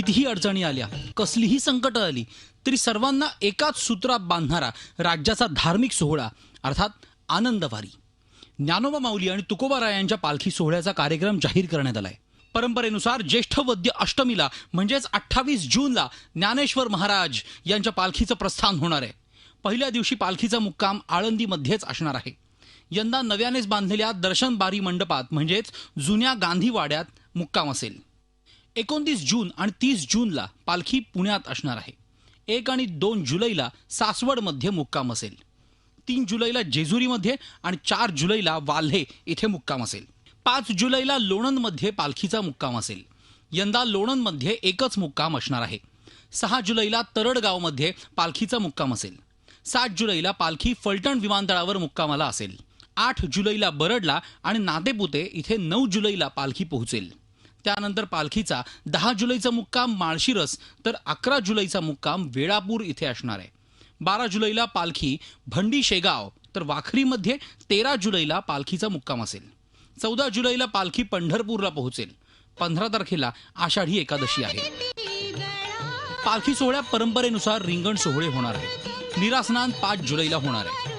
कितीही अडचणी आल्या, कसलीही संकट आली तरी सर्वांना एकाच सूत्रात बांधणारा राज्याचा धार्मिक सोहळा अर्थात आनंदवारी. ज्ञानोबा माऊली आणि तुकोबारायांच्या पालखी सोहळ्याचा कार्यक्रम जाहीर करण्यात आलाय. परंपरेनुसार ज्येष्ठ वद्य अष्टमीला म्हणजेच 28 जूनला ज्ञानेश्वर महाराज यांच्या पालखीचं प्रस्थान होणार आहे. पहिल्या दिवशी पालखीचा मुक्काम आळंदीमध्येच असणार आहे. यंदा नव्यानेच बांधलेल्या दर्शन बारी मंडपात म्हणजेच जुन्या गांधी वाड्यात मुक्काम असेल. 29 जून आणि 30 जूनला पालखी पुण्यात असणार आहे. 1 आणि 2 जुलैला सासवडमध्ये मुक्काम असेल. 3 जुलैला जेजुरीमध्ये आणि 4 जुलैला वाल्हे इथे मुक्काम असेल. 5 जुलैला लोणंदमध्ये पालखीचा मुक्काम असेल. यंदा लोणंदमध्ये एकच मुक्काम असणार आहे. 6 जुलैला तरडगावमध्ये पालखीचा मुक्काम असेल. 7 जुलैला पालखी फलटण विमानतळावर मुक्कामाला असेल. 8 जुलैला बरडला आणि नातेपुते इथे 9 जुलैला पालखी पोहोचेल. त्यानंतर पालखीचा 10 जुलैचा मुक्काम माळशिरस तर 11 जुलैचा मुक्काम वेळापूर इथे असणार आहे. 12 जुलैला पालखी भंडी शेगाव तर वाखरीमध्ये 13 जुलैला पालखीचा मुक्काम असेल. 14 जुलैला पालखी पंढरपूरला पोहोचेल. 15 तारखेला आषाढी एकादशी आहे. पालखी सोहळ्या परंपरेनुसार रिंगण सोहळे होणार आहे. निरास्नान 5 जुलैला होणार आहे.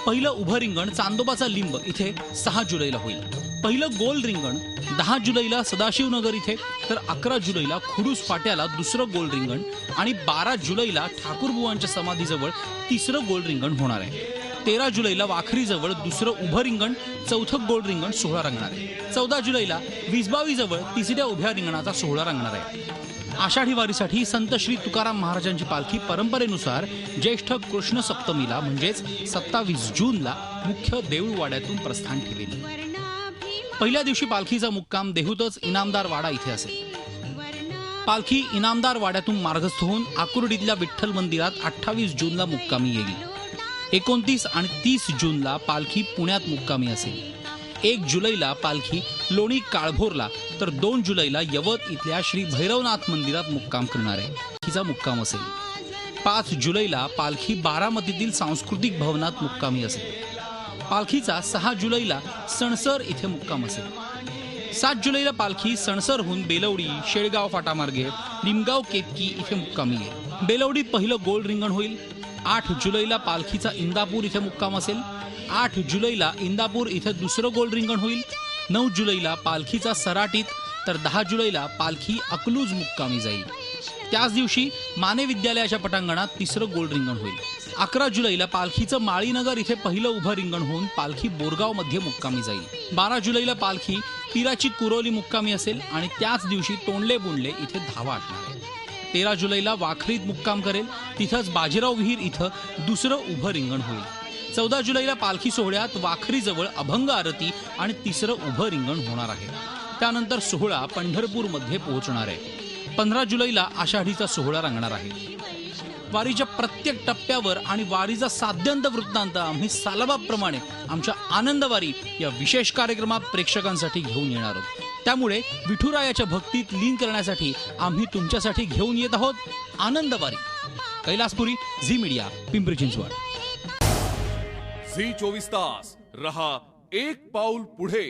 पहिलं उभं रिंगण चांदोबाचा लिंब इथे 6 जुलैला होईल. पहिलं गोल रिंगण 10 जुलैला सदाशिवनगर इथे तर 11 जुलैला खुडूस फाट्याला दुसरं गोल रिंगण आणि 12 जुलैला ठाकूरबुवांच्या समाधीजवळ तिसरं गोल रिंगण होणार आहे. 13 जुलैला वाखरीजवळ दुसरं उभं रिंगण, चौथं गोल रिंगण सोहळा रंगणार आहे. 14 जुलैला विसबावीजवळ तिसऱ्या उभ्या रिंगणाचा सोहळा रंगणार आहे. आषाढी वारीसाठी संत श्री तुकाराम महाराजांची पालखी परंपरेनुसार ज्येष्ठ कृष्ण सप्तमीला म्हणजेच 27 जूनला मुख्य देऊळवाड्यातून प्रस्थान ठेवेल. पहिल्या दिवशी पालखीचा मुक्काम देहूतच इनामदार वाडा इथे असेल. पालखी इनामदार वाड्यातून मार्गस्थ होऊन आकुर्डीतल्या विठ्ठल मंदिरात 28 जूनला मुक्कामी येईल. 29 आणि 30 जूनला पालखी पुण्यात मुक्कामी असेल. 1 जुलैला पालखी लोणी काळभोरला तर 2 जुलैला यवत इथल्या श्री भैरवनाथ मंदिरात मुक्काम करणार आहे. पालखीचा मुक्काम असेल. 5 जुलैला पालखी बारामतीतील सांस्कृतिक भवनात मुक्कामी असेल. पालखीचा 6 जुलैला सणसर इथे मुक्काम असेल. 7 जुलैला पालखी सणसरहून बेलवडी, शेळगाव फाटामार्गे निमगाव केतकी इथे मुक्कामी येईल. बेलवडीत पहिलं गोल रिंगण होईल. 8 जुलैला पालखीचा इंदापूर इथे मुक्काम असेल. 8 जुलैला इंदापूर इथे दुसरं गोल रिंगण होईल. 9 जुलैला पालखीचा सराटीत तर 10 जुलैला पालखी अकलूज मुक्कामी जाईल. त्याच दिवशी माने विद्यालयाच्या पटांगणात तिसरं गोल रिंगण होईल. 11 जुलैला पालखीचं माळीनगर इथे पहिलं उभं रिंगण होऊन पालखी बोरगावमध्ये मुक्कामी जाईल. 12 जुलैला पालखी पिराची कुरोली मुक्कामी असेल आणि त्याच दिवशी तोंडले बुंडले इथे धावा असणार आहे. 13 जुलैला वाखरीत मुक्काम करेल. तिथंच बाजीराव विहीर इथं दुसरं उभं रिंगण होईल. 14 जुलैला पालखी सोहळ्यात वाखरीजवळ अभंग आरती आणि तिसरं उभं रिंगण होणार आहे. त्यानंतर सोहळा पंढरपूरमध्ये पोहोचणार आहे. 15 जुलैला आषाढीचा सोहळा रंगणार आहे. वारीच्या प्रत्येक टप्प्यावर आणि वारीचा साध्यंत वृत्तांत आम्ही सालाबाप्रमाणे आमच्या आनंदवारी या विशेष कार्यक्रमात प्रेक्षकांसाठी घेऊन येणार आहोत. त्यामुळे विठुरायाच्या भक्तीत लीन करण्यासाठी आम्ही तुमच्यासाठी घेऊन येत आहोत आनंदवारी. कैलासपुरी, झी मीडिया, पिंपरी चिंचवड. झी 24 तास रहा एक पाऊल पुढे.